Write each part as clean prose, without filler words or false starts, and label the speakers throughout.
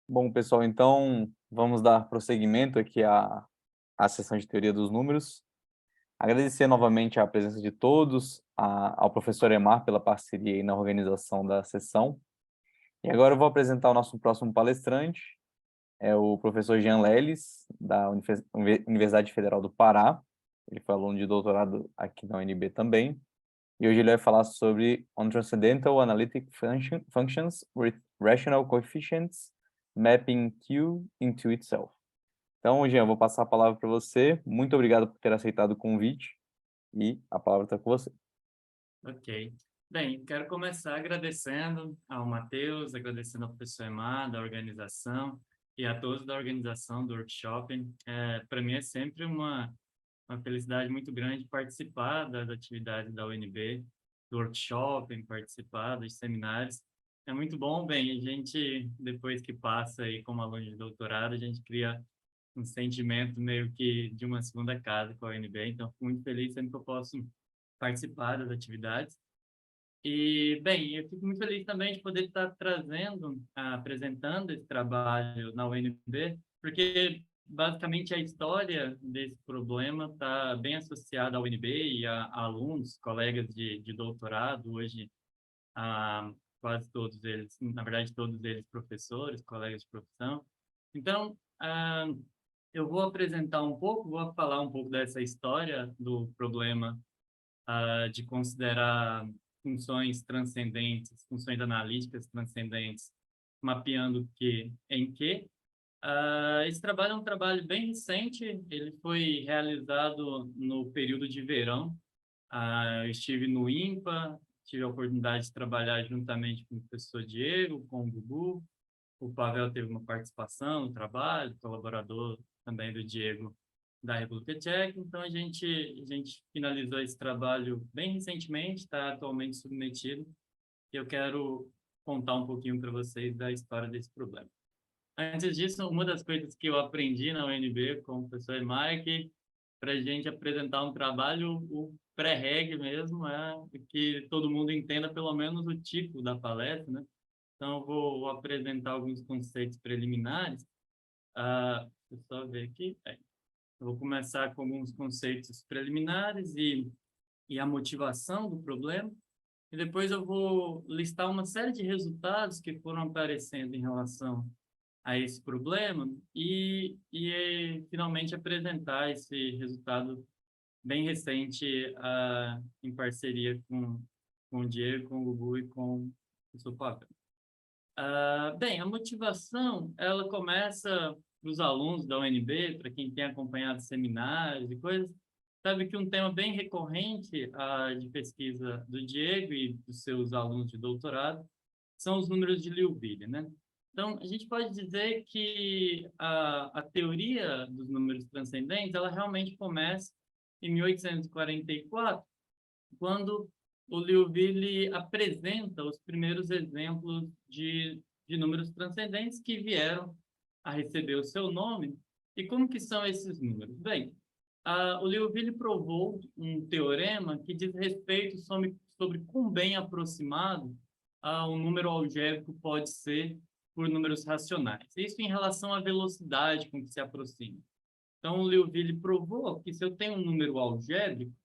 Speaker 1: Bom, pessoal, então vamos dar prosseguimento aqui à sessão de teoria dos números. Agradecer novamente a presença de todos, ao professor Emar pela parceria aí na organização da sessão. E agora eu vou apresentar o nosso próximo palestrante, é o professor Jean Leles, da Universidade Federal do Pará. Ele foi aluno de doutorado aqui na UNB também. E hoje ele vai falar sobre On Transcendental Analytic Functions with Rational Coefficients Mapping Q into Itself. Então, Jean, eu vou passar a palavra para você. Muito obrigado por ter aceitado o convite e a palavra está com você.
Speaker 2: Ok. Bem, quero começar agradecendo ao Matheus, agradecendo ao professor Emar, da organização, e a todos da organização do workshop. Para mim é sempre uma felicidade muito grande participar das atividades da UNB, do workshop, participar dos seminários. É muito bom, bem, a gente, depois que passa aí como aluno de doutorado, a gente cria um sentimento meio que de uma segunda casa com a UNB, então fico muito feliz sempre que eu posso participar das atividades. E, bem, eu fico muito feliz também de poder estar trazendo, apresentando esse trabalho na UNB, porque basicamente a história desse problema está bem associada à UNB e a alunos, colegas de doutorado, hoje quase todos eles, na verdade todos eles professores, colegas de profissão. Então, eu vou apresentar um pouco, vou falar um pouco dessa história do problema de considerar funções transcendentes, funções analíticas transcendentes, mapeando Q em Q. Esse trabalho é um trabalho bem recente, ele foi realizado no período de verão. Eu estive no INPA, tive a oportunidade de trabalhar juntamente com o professor Diego, com o Gugu. O Pavel teve uma participação no trabalho, colaborador também do Diego da República Tcheca. Então, a gente finalizou esse trabalho bem recentemente, está atualmente submetido, e eu quero contar um pouquinho para vocês da história desse problema. Antes disso, uma das coisas que eu aprendi na UNB com o professor Emar é que, para a gente apresentar um trabalho, o pré-reg mesmo é que todo mundo entenda pelo menos o tipo da palestra, né? Então, eu vou apresentar alguns conceitos preliminares. Deixa eu só ver aqui. Eu vou começar com alguns conceitos preliminares e a motivação do problema. E depois eu vou listar uma série de resultados que foram aparecendo em relação a esse problema finalmente apresentar esse resultado bem recente em parceria com o Diego, com o Gugu e com o professor Pavel. Bem, a motivação, ela começa para os alunos da UNB, para quem tem acompanhado seminários e coisas, sabe que um tema bem recorrente de pesquisa do Diego e dos seus alunos de doutorado são os números de Liouville, né? Então, a gente pode dizer que a teoria dos números transcendentes, ela realmente começa em 1844, quando o Liouville apresenta os primeiros exemplos de números transcendentes que vieram a receber o seu nome. E como que são esses números? Bem, o Liouville provou um teorema que diz respeito sobre quão bem aproximado um número algébrico pode ser por números racionais. Isso em relação à velocidade com que se aproxima. Então, o Liouville provou que se eu tenho um número algébrico,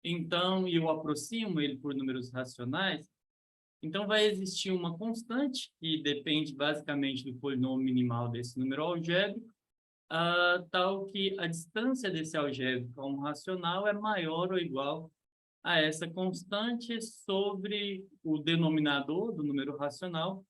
Speaker 2: então, e eu aproximo ele por números racionais, então vai existir uma constante que depende basicamente do polinômio minimal desse número algébrico, tal que a distância desse algébrico a um racional é maior ou igual a essa constante sobre o denominador do número racional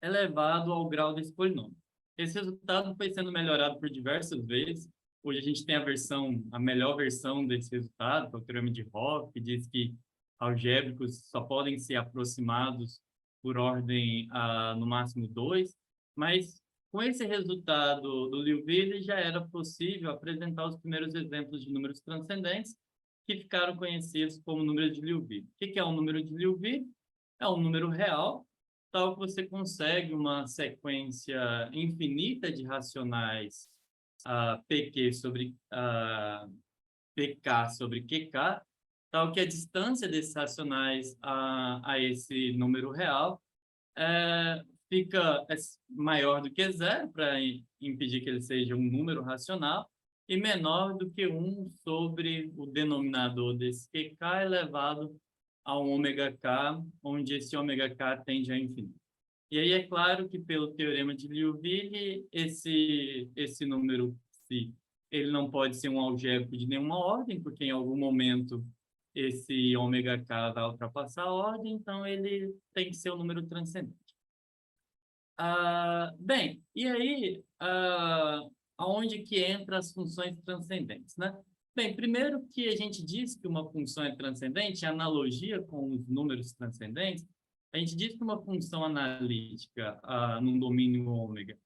Speaker 2: elevado ao grau desse polinômio. Esse resultado foi sendo melhorado por diversas vezes. Hoje a gente tem a melhor versão desse resultado, que é o teorema de Hopf, que diz que algébricos só podem ser aproximados por ordem no máximo 2, mas com esse resultado do Liouville já era possível apresentar os primeiros exemplos de números transcendentes que ficaram conhecidos como número de Liouville. O que é um número de Liouville? É um número real tal que você consegue uma sequência infinita de racionais PQ sobre PK sobre QK, tal que a distância desses racionais a esse número real fica maior do que zero, para impedir que ele seja um número racional, e menor do que 1 sobre o denominador desse QK elevado a um ômega-k, onde esse ômega-k tende a infinito. E aí é claro que, pelo teorema de Liouville, esse número, se ele não pode ser um algébrico de nenhuma ordem, porque em algum momento esse ômega-k vai ultrapassar a ordem, então ele tem que ser um número transcendente. Bem, e aí, aonde que entra as funções transcendentes, né? Bem, primeiro que a gente diz que uma função é transcendente, em analogia com os números transcendentes, a gente diz que uma função analítica num domínio ômega,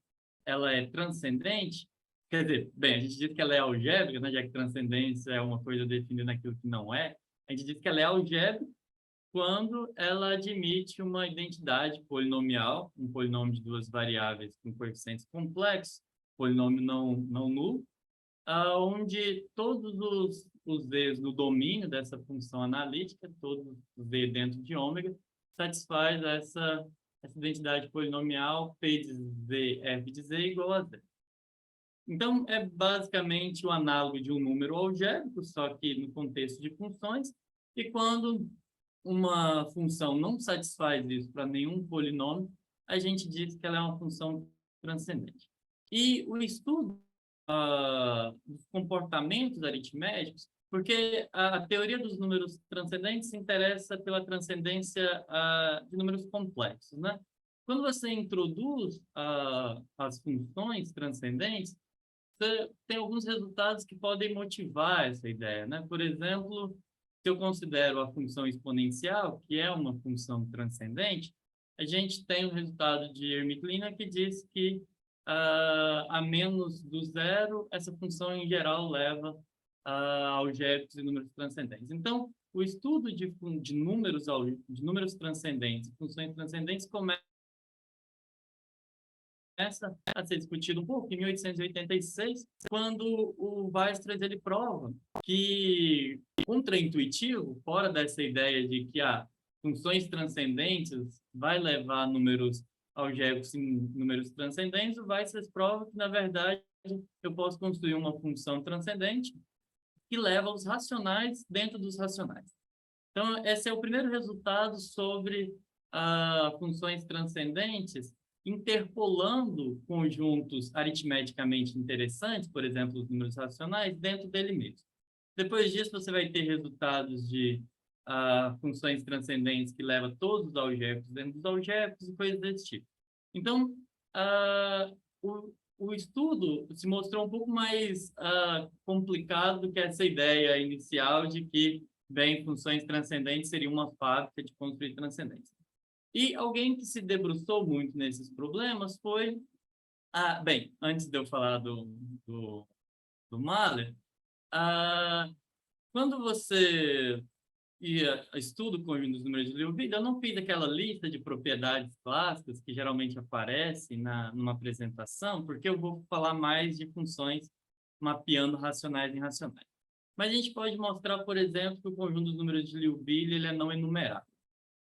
Speaker 2: ela é transcendente, quer dizer, bem, a gente diz que ela é algébrica, né, já que transcendência é uma coisa definida naquilo que não é, a gente diz que ela é algébrica quando ela admite uma identidade polinomial, um polinômio de duas variáveis com coeficientes complexos, polinômio não nulo, onde todos os z's no domínio dessa função analítica, todos os z dentro de ômega, satisfaz essa identidade polinomial P de z, F de z igual a zero. Então, é basicamente o análogo de um número algébrico, só que no contexto de funções, e quando uma função não satisfaz isso para nenhum polinômio, a gente diz que ela é uma função transcendente. E o estudo dos comportamentos aritméticos, porque a teoria dos números transcendentes se interessa pela transcendência de números complexos, né? Quando você introduz as funções transcendentes, você tem alguns resultados que podem motivar essa ideia, né? Por exemplo, se eu considero a função exponencial, que é uma função transcendente, a gente tem um resultado de Hermite-Lina que diz que a menos do zero, essa função em geral leva a algébricos e números transcendentes. Então, o estudo de números transcendentes, funções transcendentes, começa a ser discutido um pouco em 1886, quando o Weierstrass ele prova que, contraintuitivo, fora dessa ideia de que funções transcendentes vai levar números algébricos em números transcendentes, o Weierstrass prova que, na verdade, eu posso construir uma função transcendente que leva os racionais dentro dos racionais. Então, esse é o primeiro resultado sobre funções transcendentes interpolando conjuntos aritmeticamente interessantes, por exemplo, os números racionais, dentro dele mesmo. Depois disso, você vai ter resultados de funções transcendentes que levam todos os algébricos dentro dos algébricos e coisas desse tipo. Então, o estudo se mostrou um pouco mais complicado do que essa ideia inicial de que, bem, funções transcendentes seria uma fábrica de construir transcendência. E alguém que se debruçou muito nesses problemas foi... bem, antes de eu falar do Mahler, quando você estuda o conjunto dos números de Liouville, eu não fiz aquela lista de propriedades clássicas que geralmente aparece numa apresentação, porque eu vou falar mais de funções mapeando racionais em racionais. Mas a gente pode mostrar, por exemplo, que o conjunto dos números de Liouville ele é não enumerável.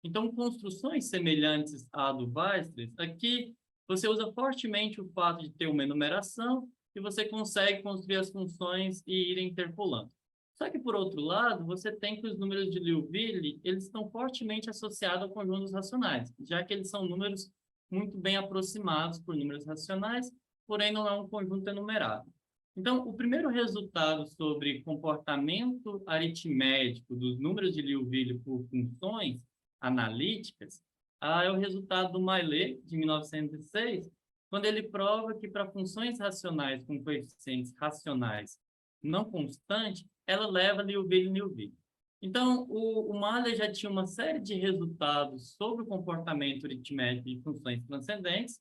Speaker 2: Então, construções semelhantes à do Weierstrass, aqui você usa fortemente o fato de ter uma enumeração e você consegue construir as funções e ir interpolando. Só que, por outro lado, você tem que os números de Liouville, eles estão fortemente associados ao conjunto dos racionais, já que eles são números muito bem aproximados por números racionais, porém não é um conjunto enumerável. Então, o primeiro resultado sobre comportamento aritmético dos números de Liouville por funções analíticas é o resultado do Maillet, de 1906, quando ele prova que para funções racionais com coeficientes racionais não constantes, ela leva Liouville. Então, o Mahler já tinha uma série de resultados sobre o comportamento aritmético de funções transcendentes,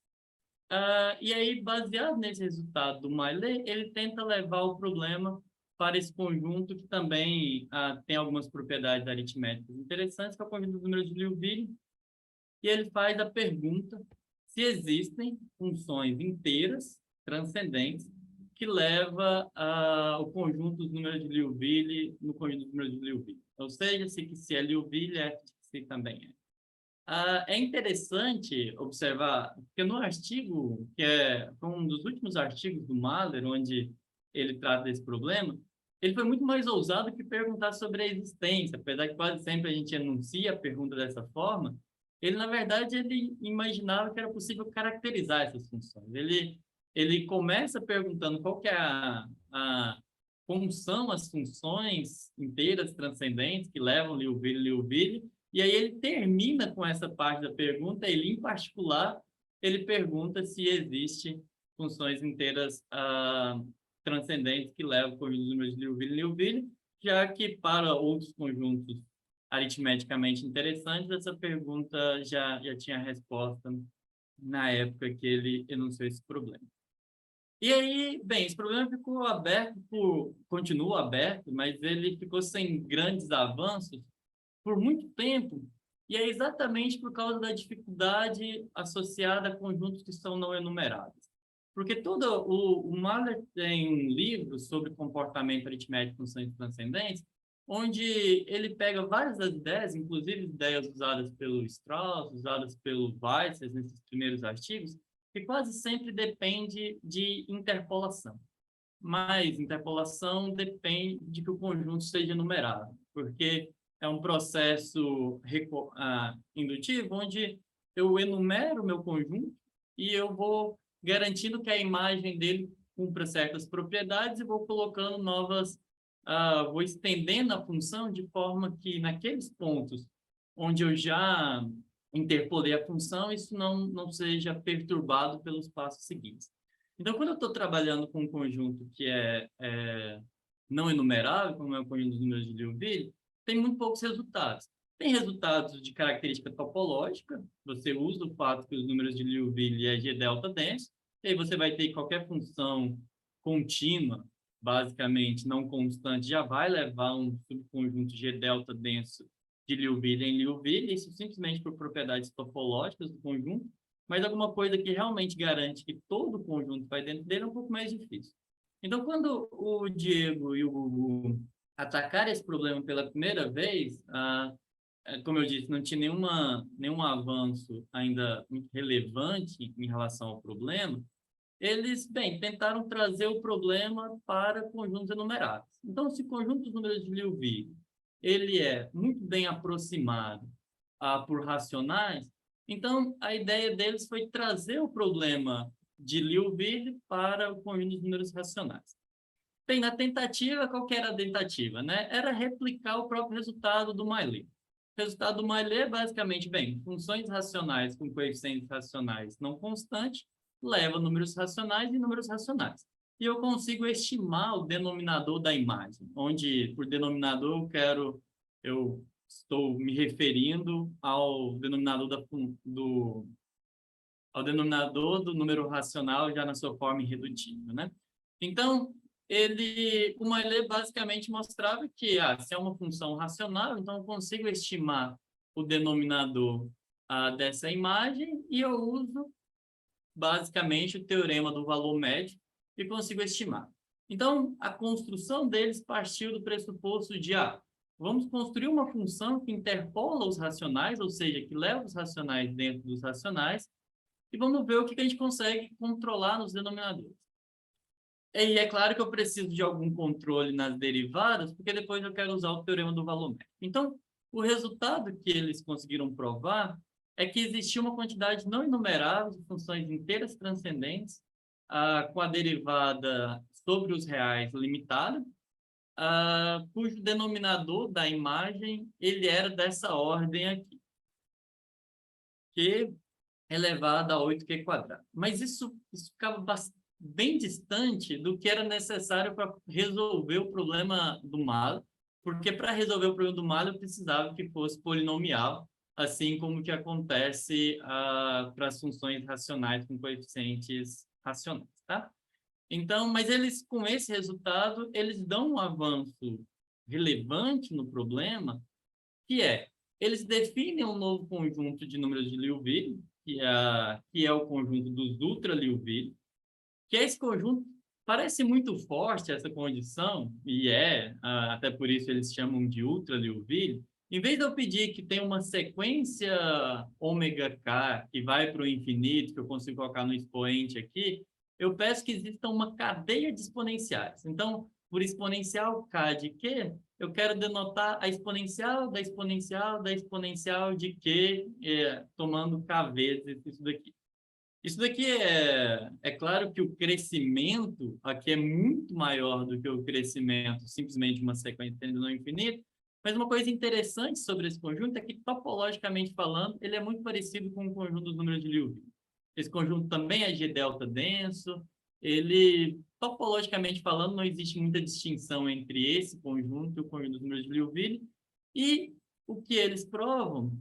Speaker 2: e aí, baseado nesse resultado do Maillet, ele tenta levar o problema para esse conjunto que também tem algumas propriedades aritméticas interessantes, que é o conjunto dos números de Liouville, e ele faz a pergunta se existem funções inteiras, transcendentes, que leva o conjunto dos números de Liouville no conjunto dos números de Liouville. Ou seja, se é Liouville, F de C também é. É interessante observar, porque no artigo, foi um dos últimos artigos do Mahler, onde ele trata desse problema, ele foi muito mais ousado que perguntar sobre a existência, apesar que quase sempre a gente enuncia a pergunta dessa forma, ele, na verdade, ele imaginava que era possível caracterizar essas funções. Ele começa perguntando qual que é como são as funções inteiras transcendentes que levam Liouville, e aí ele termina com essa parte da pergunta, ele, em particular, ele pergunta se existe funções inteiras transcendentes que levam o conjunto de números de Liouville, já que para outros conjuntos aritmeticamente interessantes, essa pergunta já tinha resposta na época que ele enunciou esse problema. E aí, bem, esse problema ficou continua aberto, mas ele ficou sem grandes avanços por muito tempo, e é exatamente por causa da dificuldade associada a conjuntos que são não enumeráveis. Porque o Mahler tem um livro sobre comportamento aritmético de funções transcendentes, onde ele pega várias das ideias, inclusive ideias usadas pelo Strauss, usadas pelo Weissers nesses primeiros artigos, que quase sempre depende de interpolação. Mas interpolação depende de que o conjunto seja numerável, porque é um processo indutivo onde eu enumero o meu conjunto e eu vou garantindo que a imagem dele cumpra certas propriedades e vou colocando vou estendendo a função de forma que naqueles pontos onde eu já interpolei a função, isso não seja perturbado pelos passos seguintes. Então, quando eu estou trabalhando com um conjunto que é não enumerável, como é o conjunto dos números de Liouville, tem muito poucos resultados. Tem resultados de característica topológica, você usa o fato que os números de Liouville é G delta denso, e aí você vai ter qualquer função contínua, basicamente não constante, já vai levar um subconjunto G delta denso de Liouville em Liouville, isso simplesmente por propriedades topológicas do conjunto, mas alguma coisa que realmente garante que todo o conjunto vai dentro dele é um pouco mais difícil. Então, quando o Diego e o Gugu atacaram esse problema pela primeira vez, como eu disse, não tinha nenhum avanço ainda muito relevante em relação ao problema, eles, bem, tentaram trazer o problema para conjuntos enumeráveis. Então, se o conjunto dos números de Liouville ele é muito bem aproximado por racionais, então a ideia deles foi trazer o problema de Liouville para o conjunto dos números racionais. Bem, na tentativa, qual que era a tentativa, né? Era replicar o próprio resultado do Maillet. O resultado do Maillet é basicamente, bem, funções racionais com coeficientes racionais não constantes levam números racionais e números racionais. E eu consigo estimar o denominador da imagem, onde por denominador eu estou me referindo ao denominador ao denominador do número racional já na sua forma irredutível, né? Então, o Maillet basicamente mostrava que se é uma função racional, então eu consigo estimar o denominador dessa imagem e eu uso basicamente o teorema do valor médio e consigo estimar. Então, a construção deles partiu do pressuposto de vamos construir uma função que interpola os racionais, ou seja, que leva os racionais dentro dos racionais, e vamos ver o que a gente consegue controlar nos denominadores. E é claro que eu preciso de algum controle nas derivadas, porque depois eu quero usar o teorema do valor médio. Então, o resultado que eles conseguiram provar é que existia uma quantidade não enumerável de funções inteiras transcendentes, com a derivada sobre os reais limitada, cujo denominador da imagem ele era dessa ordem aqui, Q elevado a 8Q quadrado. Mas isso ficava bem distante do que era necessário para resolver o problema do Mahler, porque para resolver o problema do Mahler eu precisava que fosse polinomial, assim como que acontece para as funções racionais com coeficientes racionais, tá? Então, mas eles, com esse resultado, eles dão um avanço relevante no problema, que eles definem um novo conjunto de números de Liouville, que é o conjunto dos ultra-Liouville, que esse conjunto parece muito forte, essa condição, e até por isso eles chamam de ultra-Liouville, Em vez de eu pedir que tenha uma sequência ômega k que vai para o infinito, que eu consigo colocar no expoente aqui, eu peço que exista uma cadeia de exponenciais. Então, por exponencial k de q, eu quero denotar a exponencial da exponencial da exponencial de q, tomando k vezes isso daqui. Isso daqui é claro que o crescimento aqui é muito maior do que o crescimento simplesmente de uma sequência tendendo ao infinito, mas uma coisa interessante sobre esse conjunto é que, topologicamente falando, ele é muito parecido com o conjunto dos números de Liouville. Esse conjunto também é G-delta denso, ele, topologicamente falando, não existe muita distinção entre esse conjunto e o conjunto dos números de Liouville, e o que eles provam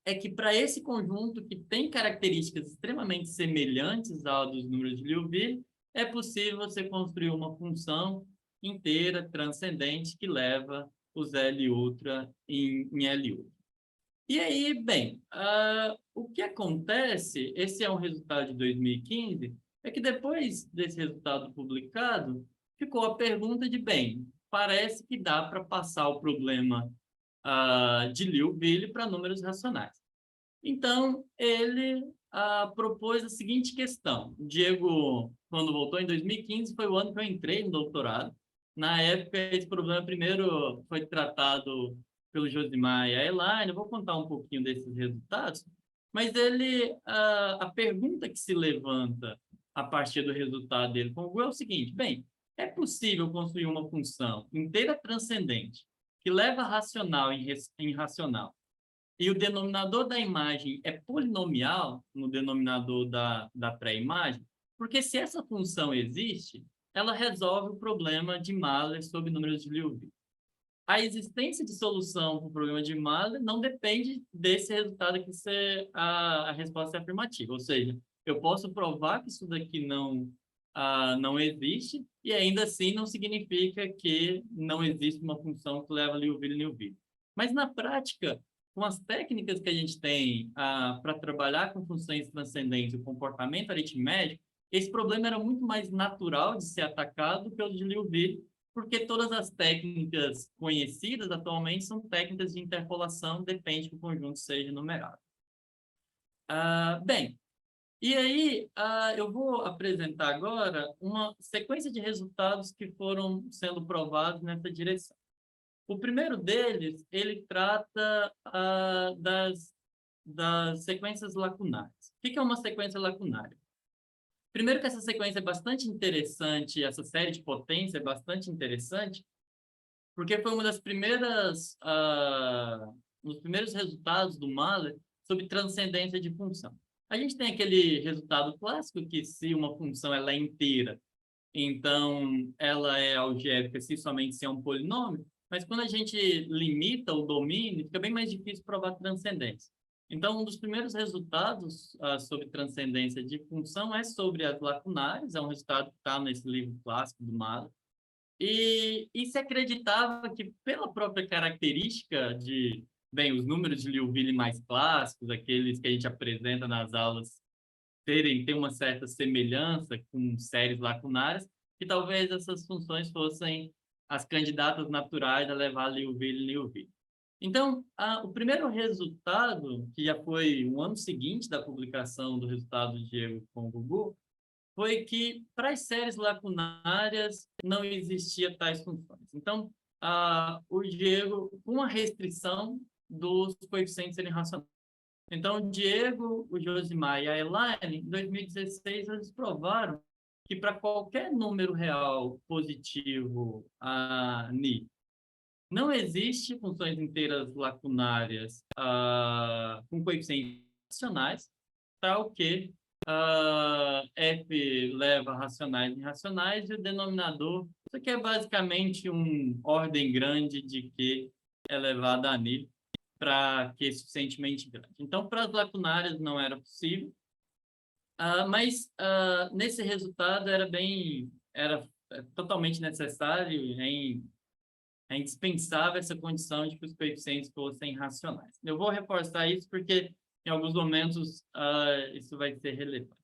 Speaker 2: é que para esse conjunto que tem características extremamente semelhantes ao dos números de Liouville, é possível você construir uma função inteira, transcendente, que leva os L ultra em L ultra. E aí, bem, o que acontece, esse é um resultado de 2015, é que depois desse resultado publicado, ficou a pergunta de, bem, parece que dá para passar o problema de Liouville para números racionais. Então, ele propôs a seguinte questão. O Diego, quando voltou em 2015, foi o ano que eu entrei no doutorado. Na época, esse problema primeiro foi tratado pelo Josimar e a Elaine. Eu vou contar um pouquinho desses resultados, mas ele, a pergunta que se levanta a partir do resultado dele com o Google é o seguinte: bem, é possível construir uma função inteira transcendente que leva racional em racional e o denominador da imagem é polinomial no denominador da pré-imagem, porque se essa função existe, ela resolve o problema de Mahler sobre números de Liouville. A existência de solução para o problema de Mahler não depende desse resultado que ser a resposta é afirmativa, ou seja, eu posso provar que isso daqui não existe e ainda assim não significa que não existe uma função que leva Liouville. Mas na prática, com as técnicas que a gente tem para trabalhar com funções transcendentes e o comportamento aritmético, esse problema era muito mais natural de ser atacado do que o de Liouville, porque todas as técnicas conhecidas atualmente são técnicas de interpolação, depende que o conjunto seja numerado. Bem, e aí eu vou apresentar agora uma sequência de resultados que foram sendo provados nessa direção. O primeiro deles, ele trata das sequências lacunares. O que é uma sequência lacunária? Primeiro que essa sequência é bastante interessante, essa série de potência é bastante interessante, porque foi uma das primeiras, um dos primeiros resultados do Mahler sobre transcendência de função. A gente tem aquele resultado clássico que se uma função ela é inteira, então ela é algébrica somente se é um polinômio, mas quando a gente limita o domínio, fica bem mais difícil provar transcendência. Então, um dos primeiros resultados sobre transcendência de função é sobre as lacunares, é um resultado que está nesse livro clássico do Mahler, e se acreditava que pela própria característica de, bem, os números de Liouville mais clássicos, aqueles que a gente apresenta nas aulas, ter uma certa semelhança com séries lacunares, que talvez essas funções fossem as candidatas naturais a levar Liouville. Então, o primeiro resultado, que já foi um ano seguinte da publicação do resultado do Diego com o Gugu, foi que para as séries lacunárias não existia tais funções. Então, o Diego, com a restrição dos coeficientes serem racionais. Então, o Diego, o Josimar e a Elaine, em 2016, eles provaram que para qualquer número real positivo Ni, não existe funções inteiras lacunárias com coeficientes racionais, tal que f leva racionais em racionais e o denominador, isso aqui é basicamente uma ordem grande de Q elevado a Ni para Q suficientemente grande. Então, para as lacunárias não era possível, mas nesse resultado era totalmente necessário, é indispensável essa condição de que os coeficientes fossem racionais. Eu vou reforçar isso porque em alguns momentos isso vai ser relevante.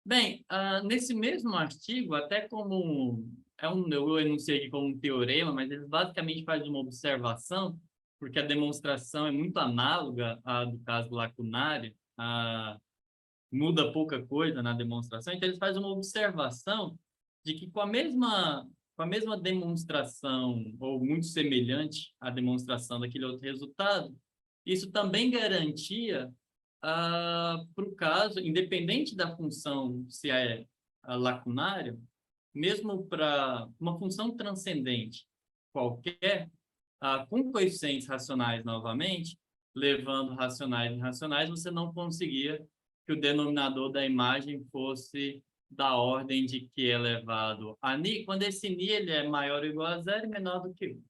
Speaker 2: Bem, nesse mesmo artigo, até como eu enunciei aqui como um teorema, mas ele basicamente faz uma observação porque a demonstração é muito análoga à do caso lacunário, muda pouca coisa na demonstração, então eles fazem uma observação de que com a mesma demonstração, ou muito semelhante à demonstração daquele outro resultado, isso também garantia para o caso, independente da função se é lacunária, mesmo para uma função transcendente qualquer, com coeficientes racionais novamente, levando racionais e irracionais, você não conseguia que o denominador da imagem fosse da ordem de q elevado a ni, quando esse ni ele é maior ou igual a zero e menor do que 1,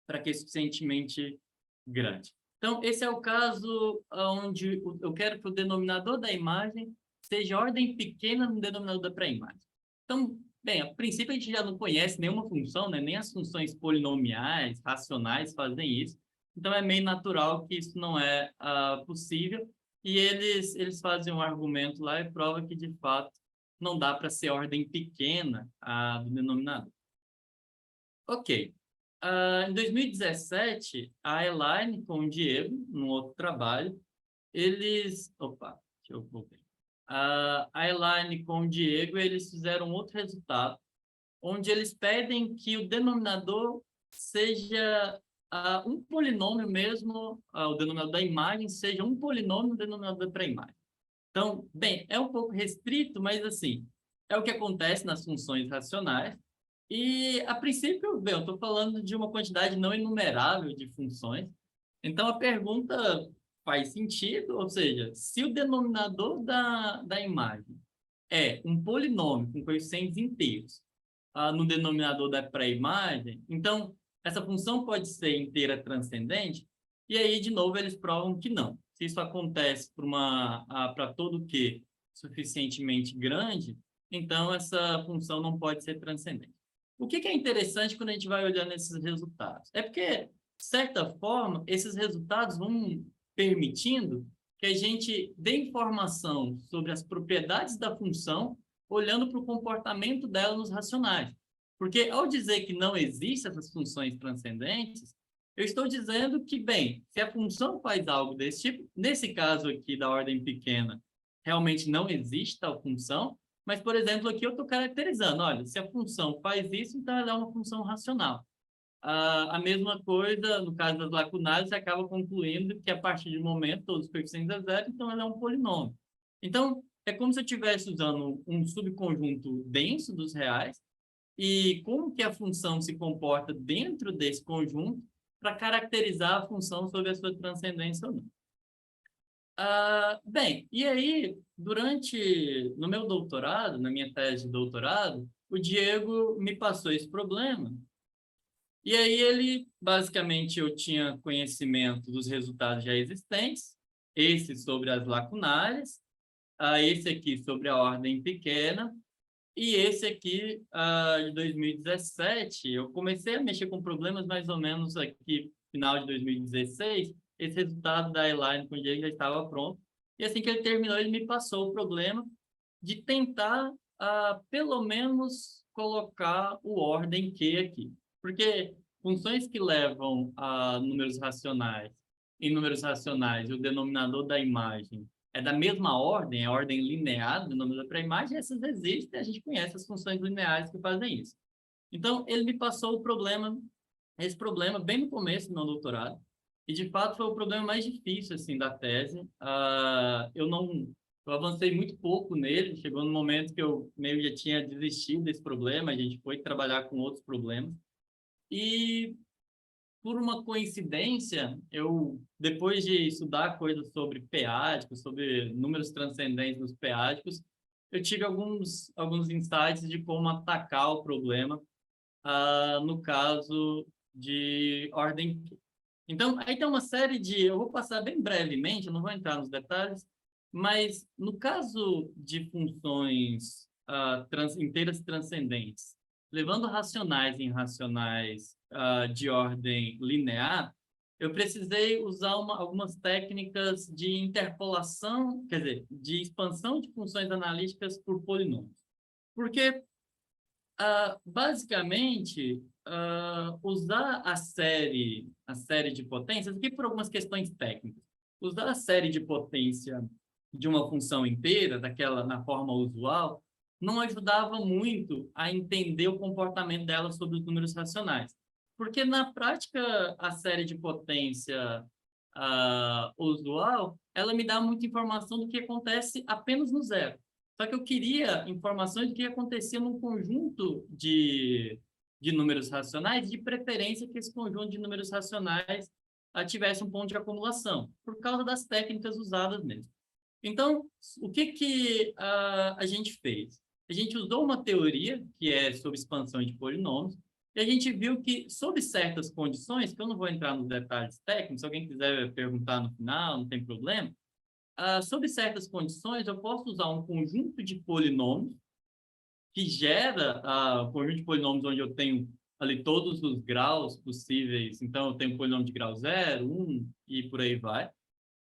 Speaker 2: para que é suficientemente grande. Então, esse é o caso onde eu quero que o denominador da imagem seja ordem pequena no denominador da pré-imagem. Então, bem, a princípio a gente já não conhece nenhuma função, né? Nem as funções polinomiais, racionais fazem isso. Então, é meio natural que isso não é possível. E eles fazem um argumento lá e provam que, de fato, não dá para ser ordem pequena do denominador. Ok. Em 2017, a Elaine com o Diego, num outro trabalho, eles... Opa, deixa eu voltar. A Elaine com o Diego, eles fizeram outro resultado, onde eles pedem que o denominador seja um polinômio mesmo, o denominador da imagem seja um polinômio no denominador da pré-imagem. Então, bem, é um pouco restrito, mas assim, é o que acontece nas funções racionais. E, a princípio, bem, eu estou falando de uma quantidade não enumerável de funções. Então, a pergunta faz sentido, ou seja, se o denominador da imagem é um polinômio com coeficientes inteiros no denominador da pré-imagem, então, essa função pode ser inteira transcendente, e aí, de novo, eles provam que não. Se isso acontece para todo Q suficientemente grande, então essa função não pode ser transcendente. O que é interessante quando a gente vai olhando esses resultados? É porque, de certa forma, esses resultados vão permitindo que a gente dê informação sobre as propriedades da função, olhando para o comportamento dela nos racionais. Porque, ao dizer que não existem essas funções transcendentes, eu estou dizendo que, bem, se a função faz algo desse tipo, nesse caso aqui da ordem pequena, realmente não existe tal função, mas, por exemplo, aqui eu estou caracterizando, olha, se a função faz isso, então ela é uma função racional. A mesma coisa, no caso das lacunares, você acaba concluindo que a partir de um momento todos os coeficientes é zero, então ela é um polinômio. Então, é como se eu estivesse usando um subconjunto denso dos reais e como que a função se comporta dentro desse conjunto para caracterizar a função sobre a sua transcendência ou não. Bem, e aí, no meu doutorado, na minha tese de doutorado, o Diego me passou esse problema. E aí basicamente, eu tinha conhecimento dos resultados já existentes, esse sobre as lacunares, esse aqui sobre a ordem pequena, e esse aqui, de 2017, eu comecei a mexer com problemas mais ou menos aqui, final de 2016, esse resultado da Elaine com o Diego já estava pronto, e assim que ele terminou, ele me passou o problema de tentar, pelo menos, colocar o ordem Q aqui. Porque funções que levam a números racionais, em números racionais, o denominador da imagem é da mesma ordem, é a ordem linear do denominador para a imagem, essas existem, a gente conhece as funções lineares que fazem isso. Então, ele me passou esse problema bem no começo do meu doutorado, e de fato foi o problema mais difícil assim da tese. Eu avancei muito pouco nele, chegou no momento que eu meio já tinha desistido desse problema, a gente foi trabalhar com outros problemas. E por uma coincidência, depois de estudar coisas sobre p-ádicos, sobre números transcendentes nos p-ádicos, eu tive alguns insights de como atacar o problema no caso de ordem. Então, aí tem uma série eu vou passar bem brevemente, eu não vou entrar nos detalhes, mas no caso de funções inteiras transcendentes, levando racionais e irracionais de ordem linear, eu precisei usar algumas técnicas de interpolação, quer dizer, de expansão de funções analíticas por polinômios. Porque, basicamente, usar a série de potências, aqui por algumas questões técnicas, usar a série de potência de uma função inteira, daquela na forma usual, não ajudava muito a entender o comportamento dela sobre os números racionais. Porque, na prática, a série de potência usual, ela me dá muita informação do que acontece apenas no zero. Só que eu queria informações do que acontecia num conjunto de números racionais, de preferência que esse conjunto de números racionais tivesse um ponto de acumulação, por causa das técnicas usadas mesmo. Então, o que a gente fez? A gente usou uma teoria, que é sobre expansão de polinômios, e a gente viu que, sob certas condições, que eu não vou entrar nos detalhes técnicos, se alguém quiser perguntar no final, não tem problema, sob certas condições, eu posso usar um conjunto de polinômios que gera o conjunto de polinômios onde eu tenho ali todos os graus possíveis. Então, eu tenho polinômio de grau 0, 1 e por aí vai.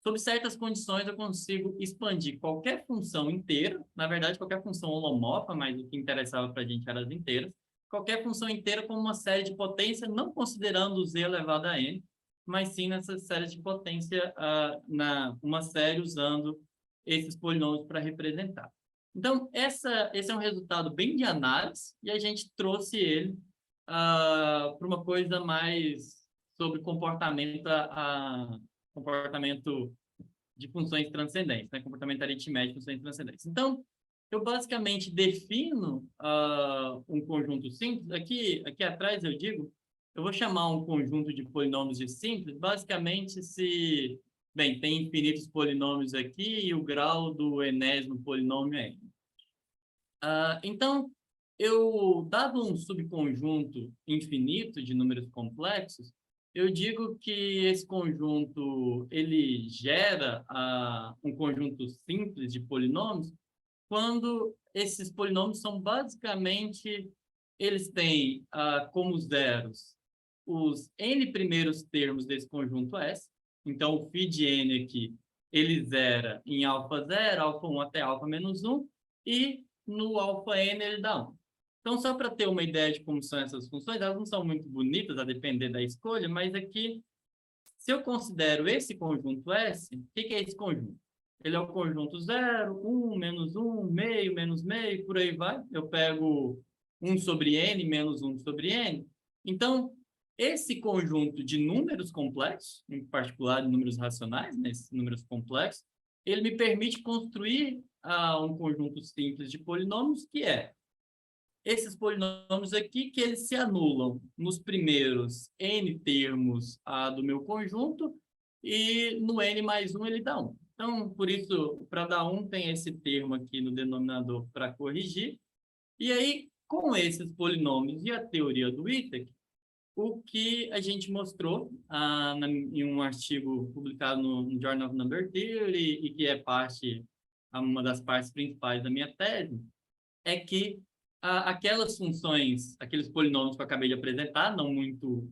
Speaker 2: Sob certas condições, eu consigo expandir qualquer função inteira, na verdade, qualquer função holomorfa, mas o que interessava para a gente era as inteiras, qualquer função inteira como uma série de potência, não considerando o z elevado a n, mas sim nessa série de potência, uma série usando esses polinômios para representar. Então, esse é um resultado bem de análise, e a gente trouxe ele para uma coisa mais sobre comportamento de funções transcendentes, né? Comportamento aritmético de funções transcendentes. Então, eu basicamente defino um conjunto simples. Aqui atrás eu digo, eu vou chamar um conjunto de polinômios de simples, basicamente se... Bem, tem infinitos polinômios aqui e o grau do enésimo polinômio é n. Então, dado um subconjunto infinito de números complexos, eu digo que esse conjunto ele gera um conjunto simples de polinômios quando esses polinômios são basicamente, eles têm como zeros os n primeiros termos desse conjunto S. Então, o φ de n aqui, ele zera em alfa 0, alfa 1 até alfa menos 1, e no alfa n ele dá 1. Então, só para ter uma ideia de como são essas funções, elas não são muito bonitas a depender da escolha, mas aqui, se eu considero esse conjunto S, o que é esse conjunto? Ele é o conjunto 0, 1, menos 1, meio, menos meio, por aí vai. Eu pego 1 sobre n menos 1 sobre n. Então, esse conjunto de números complexos, em particular de números racionais, né, esses números complexos, ele me permite construir um conjunto simples de polinômios, que é esses polinômios aqui, que eles se anulam nos primeiros n termos do meu conjunto, e no n mais 1 ele dá 1. Então, por isso, para dar 1, tem esse termo aqui no denominador para corrigir. E aí, com esses polinômios e a teoria do Witten, o que a gente mostrou em um artigo publicado no Journal of Number Theory, e que é uma das partes principais da minha tese, é que aquelas funções, aqueles polinômios que eu acabei de apresentar, não muito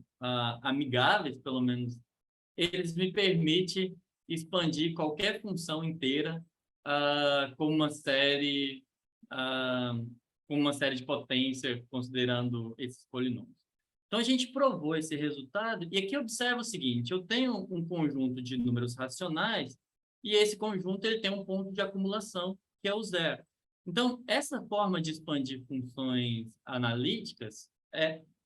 Speaker 2: amigáveis, pelo menos, eles me permitem expandir qualquer função inteira com uma série de potência, considerando esses polinômios. Então, a gente provou esse resultado, e aqui observa o seguinte: eu tenho um conjunto de números racionais, e esse conjunto ele tem um ponto de acumulação, que é o zero. Então, essa forma de expandir funções analíticas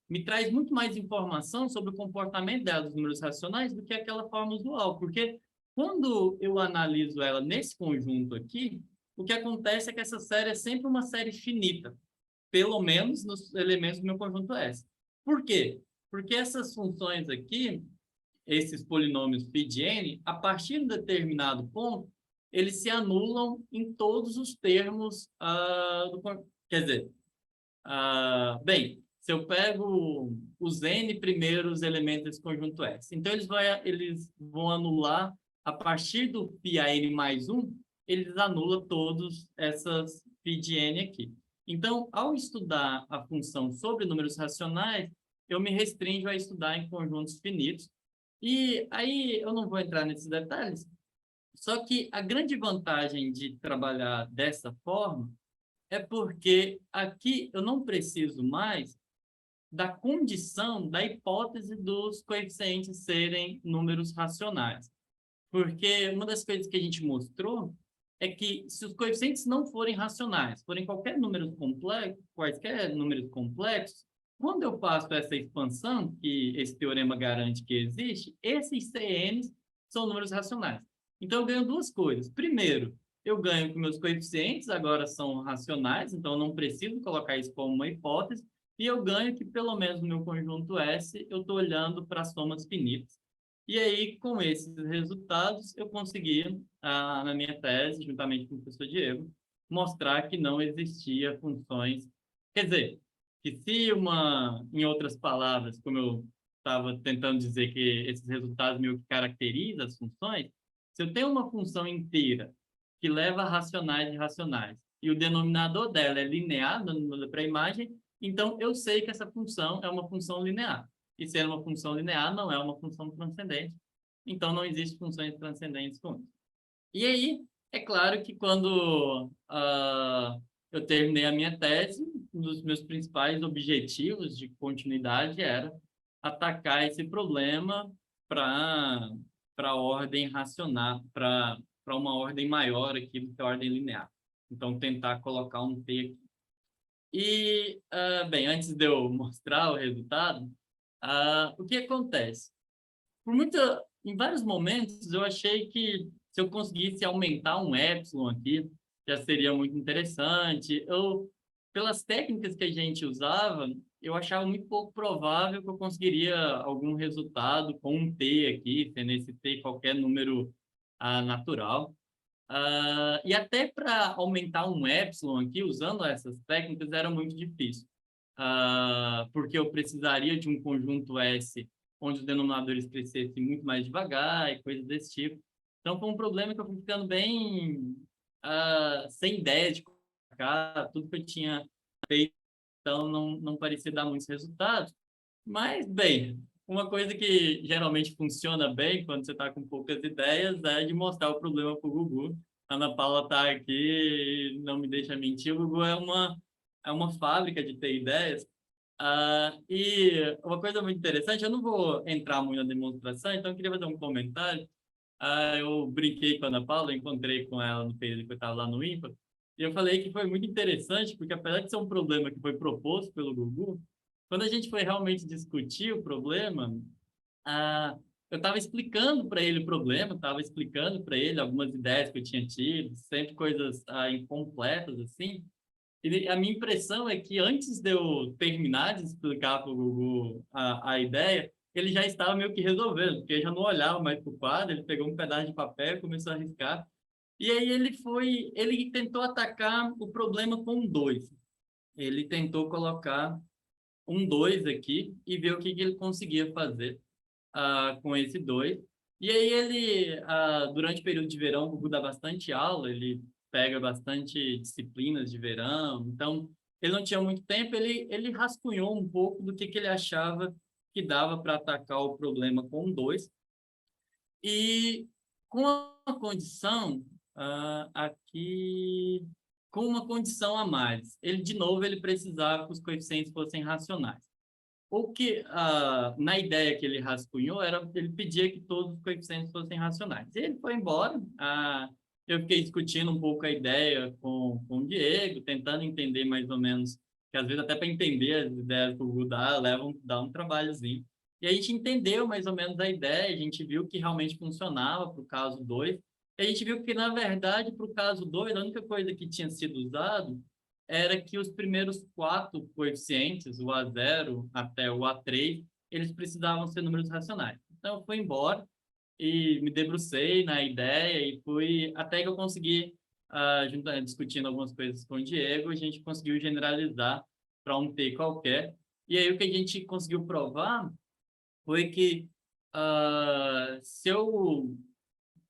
Speaker 2: me traz muito mais informação sobre o comportamento delas, dos números racionais, do que aquela forma usual, porque quando eu analiso ela nesse conjunto aqui, o que acontece é que essa série é sempre uma série finita, pelo menos nos elementos do meu conjunto S. Por quê? Porque essas funções aqui, esses polinômios φ de n, a partir de um determinado ponto, eles se anulam em todos os termos quer dizer, bem, se eu pego os n primeiros elementos desse conjunto S, então eles vão anular, a partir do φ a n mais 1, eles anulam todos essas φ de n aqui. Então, ao estudar a função sobre números racionais, eu me restringo a estudar em conjuntos finitos. E aí, eu não vou entrar nesses detalhes, só que a grande vantagem de trabalhar dessa forma é porque aqui eu não preciso mais da condição, da hipótese dos coeficientes serem números racionais. Porque uma das coisas que a gente mostrou é que se os coeficientes não forem racionais, forem quaisquer números complexos, quando eu faço essa expansão, que esse teorema garante que existe, esses CNs são números racionais. Então, eu ganho duas coisas. Primeiro, eu ganho que meus coeficientes agora são racionais, então eu não preciso colocar isso como uma hipótese, e eu ganho que, pelo menos no meu conjunto S, eu estou olhando para somas finitas. E aí, com esses resultados, eu consegui, na minha tese, juntamente com o professor Diego, mostrar que não existia funções. Quer dizer, que se em outras palavras, como eu estava tentando dizer que esses resultados meio que caracterizam as funções, se eu tenho uma função inteira que leva a racionais e racionais, e o denominador dela é linear para a imagem, então eu sei que essa função é uma função linear. E ser uma função linear não é uma função transcendente, então não existe funções transcendentes com isso. E aí, é claro que quando eu terminei a minha tese, um dos meus principais objetivos de continuidade era atacar esse problema para a ordem racional, para uma ordem maior aqui do que a ordem linear. Então, tentar colocar um T aqui. E, bem, antes de eu mostrar o resultado, o que acontece? Em vários momentos, eu achei que se eu conseguisse aumentar um epsilon aqui, já seria muito interessante. Pelas técnicas que a gente usava, eu achava muito pouco provável que eu conseguiria algum resultado com um t aqui, sendo esse t qualquer número natural. E até para aumentar um epsilon aqui, usando essas técnicas, era muito difícil, porque eu precisaria de um conjunto S onde os denominadores crescessem muito mais devagar e coisas desse tipo. Então, foi um problema que eu fui ficando bem sem ideia de colocar, tudo que eu tinha feito, então não parecia dar muitos resultados. Mas, bem, uma coisa que geralmente funciona bem quando você está com poucas ideias é de mostrar o problema para o Gugu. A Ana Paula está aqui, não me deixa mentir, o Gugu é uma fábrica de ter ideias. E uma coisa muito interessante, eu não vou entrar muito na demonstração, então eu queria fazer um comentário. Eu brinquei com a Ana Paula, encontrei com ela no período que eu estava lá no IMPA, e eu falei que foi muito interessante, porque apesar de ser um problema que foi proposto pelo Gugu, quando a gente foi realmente discutir o problema, eu estava explicando para ele o problema, estava explicando para ele algumas ideias que eu tinha tido, sempre coisas incompletas, assim, e a minha impressão é que antes de eu terminar de explicar para o Gugu a ideia, ele já estava meio que resolvendo, porque ele já não olhava mais para o quadro, ele pegou um pedaço de papel e começou a riscar. E aí ele tentou atacar o problema com um 2. Ele tentou colocar um 2 aqui e ver o que ele conseguia fazer com esse 2. E aí durante o período de verão, o Gugu dá bastante aula, ele pega bastante disciplinas de verão, então ele não tinha muito tempo, ele rascunhou um pouco do que ele achava que dava para atacar o problema com 2. E com a condição, aqui, com uma condição a mais, de novo, ele precisava que os coeficientes fossem racionais. O que, na ideia que ele rascunhou, ele pedia que todos os coeficientes fossem racionais. E ele foi embora. Eu fiquei discutindo um pouco a ideia com o Diego, tentando entender mais ou menos, que às vezes até para entender as ideias que o Google dá um trabalhozinho. E a gente entendeu mais ou menos a ideia, a gente viu que realmente funcionava para o caso 2. E a gente viu que, na verdade, para o caso 2, a única coisa que tinha sido usado era que os primeiros 4 coeficientes, o A0 até o A3, eles precisavam ser números racionais. Então, eu fui embora e me debrucei na ideia e fui até que eu consegui, discutindo algumas coisas com o Diego, a gente conseguiu generalizar para um T qualquer. E aí o que a gente conseguiu provar foi que se eu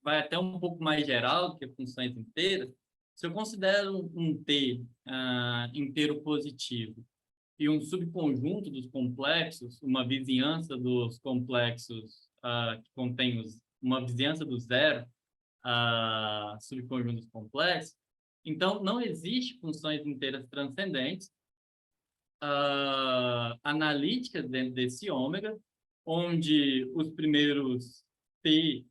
Speaker 2: vai até um pouco mais geral que funções inteiras, se eu considero um T inteiro positivo e um subconjunto dos complexos, uma vizinhança dos complexos que contém uma vizinhança do zero, subconjuntos complexos, então não existe funções inteiras transcendentes, analíticas dentro desse ômega, onde os primeiros t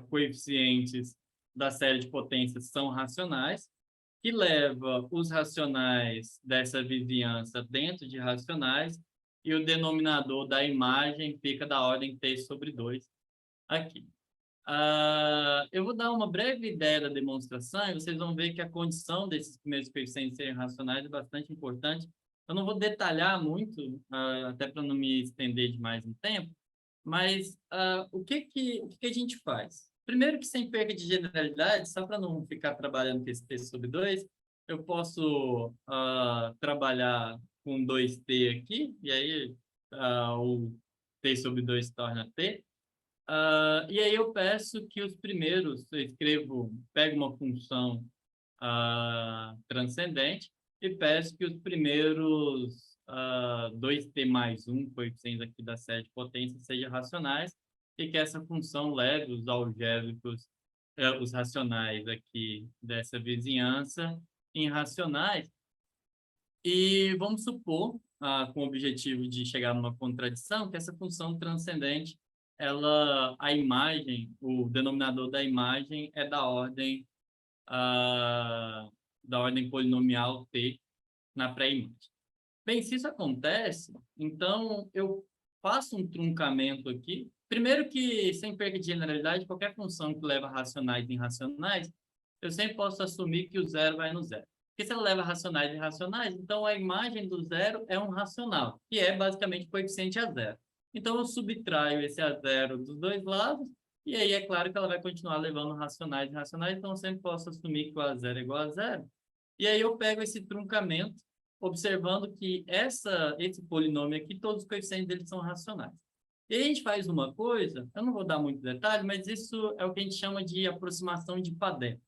Speaker 2: coeficientes da série de potências são racionais, que leva os racionais dessa vizinhança dentro de racionais, e o denominador da imagem fica da ordem t sobre 2 aqui. Eu vou dar uma breve ideia da demonstração e vocês vão ver que a condição desses primeiros coeficientes serem racionais é bastante importante. Eu não vou detalhar muito, até para não me estender demais no tempo, mas o que a gente faz? Primeiro que sem perda de generalidade, só para não ficar trabalhando com esse t sobre 2, eu posso trabalhar com 2t aqui, e aí o t sobre 2 se torna t. E aí eu peço que os primeiros, pego uma função transcendente e peço que os primeiros 2t mais 1 coeficientes aqui da série de potência sejam racionais e que essa função leve os algébricos, os racionais aqui dessa vizinhança em racionais. E vamos supor, com o objetivo de chegar numa contradição, que essa função transcendente, a imagem, o denominador da imagem é da ordem polinomial t na pré-imagem. Bem, se isso acontece, então eu faço um truncamento aqui. Primeiro que, sem perda de generalidade, qualquer função que leva racionais em racionais, eu sempre posso assumir que o zero vai no zero. Porque se ela leva racionais em racionais, então a imagem do zero é um racional, que é basicamente coeficiente a zero. Então eu subtraio esse a zero dos dois lados, e aí é claro que ela vai continuar levando racionais e racionais, então eu sempre posso assumir que o a zero é igual a zero. E aí eu pego esse truncamento, observando que esse polinômio aqui, todos os coeficientes dele são racionais. E aí a gente faz uma coisa, eu não vou dar muito detalhe, mas isso é o que a gente chama de aproximação de Padé.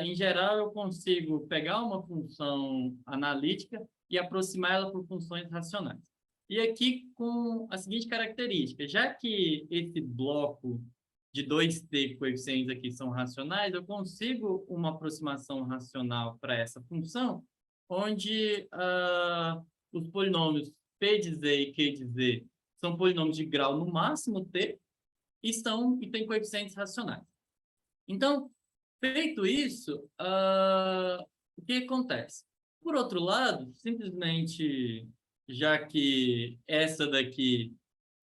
Speaker 2: Em geral, eu consigo pegar uma função analítica e aproximar ela por funções racionais. E aqui com a seguinte característica, já que esse bloco de 2t coeficientes aqui são racionais, eu consigo uma aproximação racional para essa função, onde os polinômios p de z e q de z são polinômios de grau no máximo t e têm coeficientes racionais. Então, feito isso, o que acontece? Por outro lado, simplesmente, já que essa daqui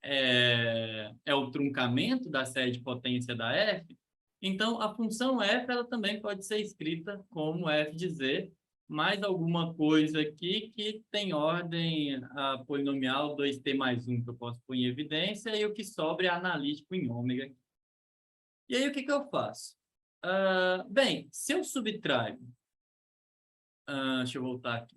Speaker 2: é o truncamento da série de potência da f, então a função f ela também pode ser escrita como f de z, mais alguma coisa aqui que tem ordem polinomial 2t mais 1, que eu posso pôr em evidência, e o que sobra é analítico em ômega. E aí, o que eu faço? Bem, se eu subtraio... deixa eu voltar aqui.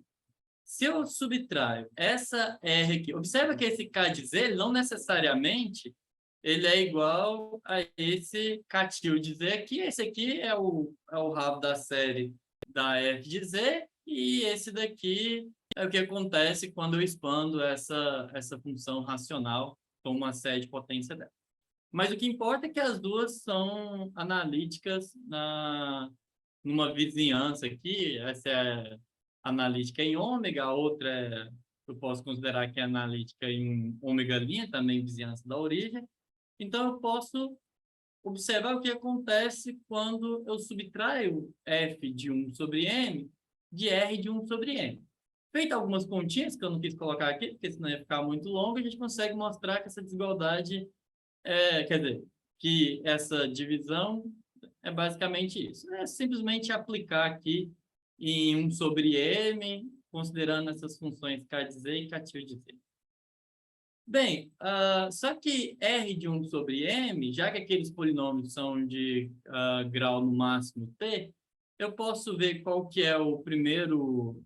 Speaker 2: Se eu subtraio essa R aqui... Observa que esse K de Z, ele não necessariamente ele é igual a esse K de Z aqui. Esse aqui é o rabo da série da F de Z. E esse daqui é o que acontece quando eu expando essa função racional com uma série de potência dela. Mas o que importa é que as duas são analíticas numa vizinhança aqui. Essa é analítica em ômega, a outra eu posso considerar que é analítica em ômega', também vizinhança da origem. Então, eu posso observar o que acontece quando eu subtraio f de 1 sobre m de r de 1 sobre m. Feito algumas continhas, que eu não quis colocar aqui, porque senão ia ficar muito longo, a gente consegue mostrar que essa desigualdade quer dizer, que essa divisão é basicamente isso. É simplesmente aplicar aqui em 1 sobre m, considerando essas funções k de z e k de z. Bem, só que r de 1 sobre m, já que aqueles polinômios são de grau no máximo t, eu posso ver qual que é o primeiro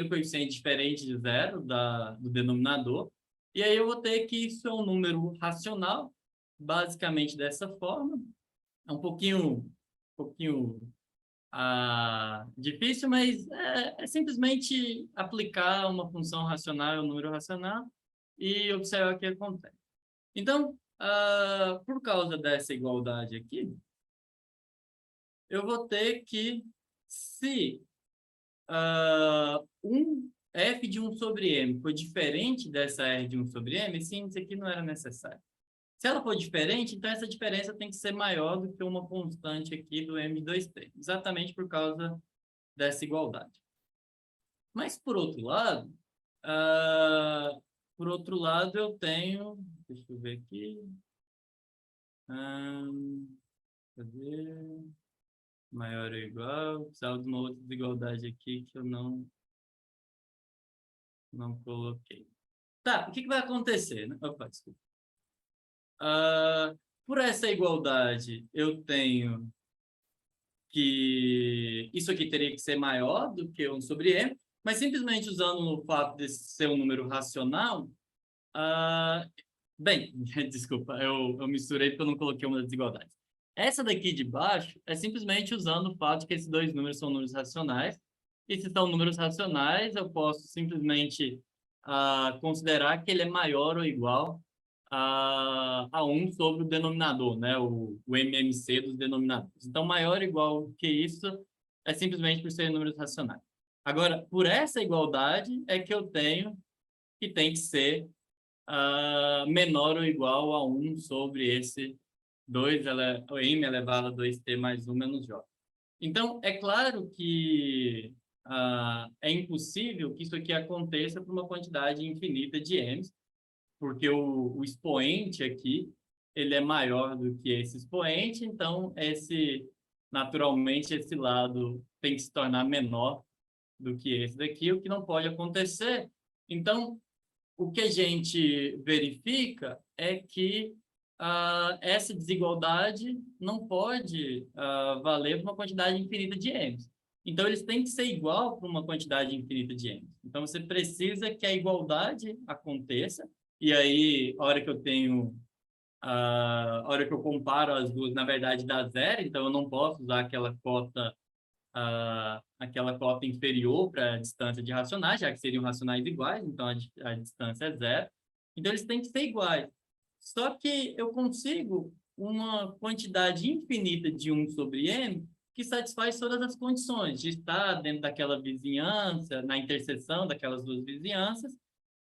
Speaker 2: coeficiente diferente de zero do denominador. E aí eu vou ter que isso é um número racional, basicamente dessa forma. É um pouquinho difícil, mas é simplesmente aplicar uma função racional e um número racional e observar o que acontece. Então, por causa dessa igualdade aqui, eu vou ter que, se um f de 1 sobre m for diferente dessa r de 1 sobre m, esse índice aqui não era necessário. Se ela for diferente, então essa diferença tem que ser maior do que uma constante aqui do m de 2t, exatamente por causa dessa igualdade. Mas, por outro lado, eu tenho... Deixa eu ver aqui. Cadê? Maior ou igual. Precisava de uma outra desigualdade aqui que eu não coloquei. Tá, o que vai acontecer, né? Opa, desculpa. Por essa igualdade, eu tenho que isso aqui teria que ser maior do que 1 sobre m, mas simplesmente usando o fato de ser um número racional, bem, desculpa, eu misturei porque eu não coloquei uma das desigualdades. Essa daqui de baixo é simplesmente usando o fato de que esses dois números são números racionais, e se são números racionais, eu posso simplesmente considerar que ele é maior ou igual a 1 sobre o denominador, né? O MMC dos denominadores. Então, maior ou igual que isso é simplesmente por serem números racionais. Agora, por essa igualdade é que eu tenho que tem que ser menor ou igual a 1 sobre esse 2 m elevado a 2t mais 1 menos j. Então, é claro que é impossível que isso aqui aconteça por uma quantidade infinita de m's, porque o expoente aqui ele é maior do que esse expoente, então naturalmente esse lado tem que se tornar menor do que esse daqui, o que não pode acontecer. Então, o que a gente verifica é que essa desigualdade não pode valer para uma quantidade infinita de m's. Então, eles têm que ser igual para uma quantidade infinita de m's. Então, você precisa que a igualdade aconteça, e aí, a hora que eu tenho a hora que eu comparo as duas, na verdade, dá zero, então eu não posso usar aquela cota inferior para a distância de racionais, já que seriam racionais iguais, então a distância é zero. Então, eles têm que ser iguais. Só que eu consigo uma quantidade infinita de 1 sobre m que satisfaz todas as condições de estar dentro daquela vizinhança, na interseção daquelas duas vizinhanças,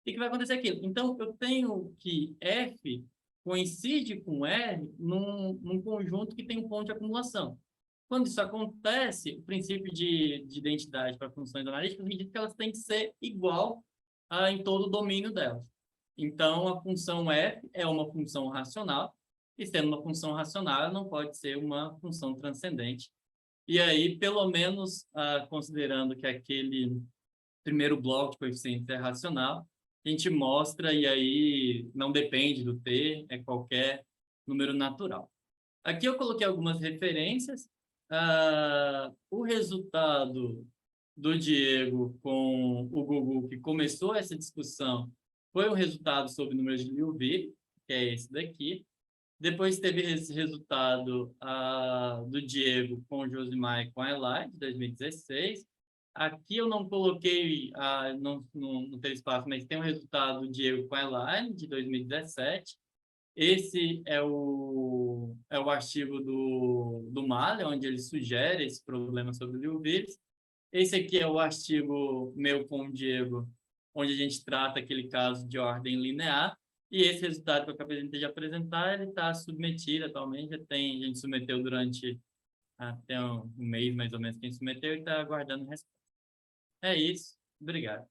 Speaker 2: e que vai acontecer aquilo. Então, eu tenho que f coincide com R num conjunto que tem um ponto de acumulação. Quando isso acontece, o princípio de identidade para funções analíticas me diz que elas têm que ser igual em todo o domínio delas. Então, a função f é uma função racional, e sendo uma função racional, ela não pode ser uma função transcendente. E aí, pelo menos, considerando que aquele primeiro bloco de coeficientes é racional, a gente mostra, e aí não depende do t, é qualquer número natural. Aqui eu coloquei algumas referências. O resultado do Diego com o Gugu, que começou essa discussão, foi um resultado sobre números de Liouville, que é esse daqui. Depois teve esse resultado do Diego com o Josimar e com a Eli, de 2016. Aqui eu não coloquei, não tem espaço, mas tem o resultado do Diego com a Eli, de 2017. Esse é o artigo do Mahler, onde ele sugere esse problema sobre o Liouville. Esse aqui é o artigo meu com o Diego, onde a gente trata aquele caso de ordem linear. E esse resultado que eu acabei de apresentar, ele está submetido atualmente. A gente submeteu durante até um mês, mais ou menos, que a gente submeteu e está aguardando resposta. É isso. Obrigado.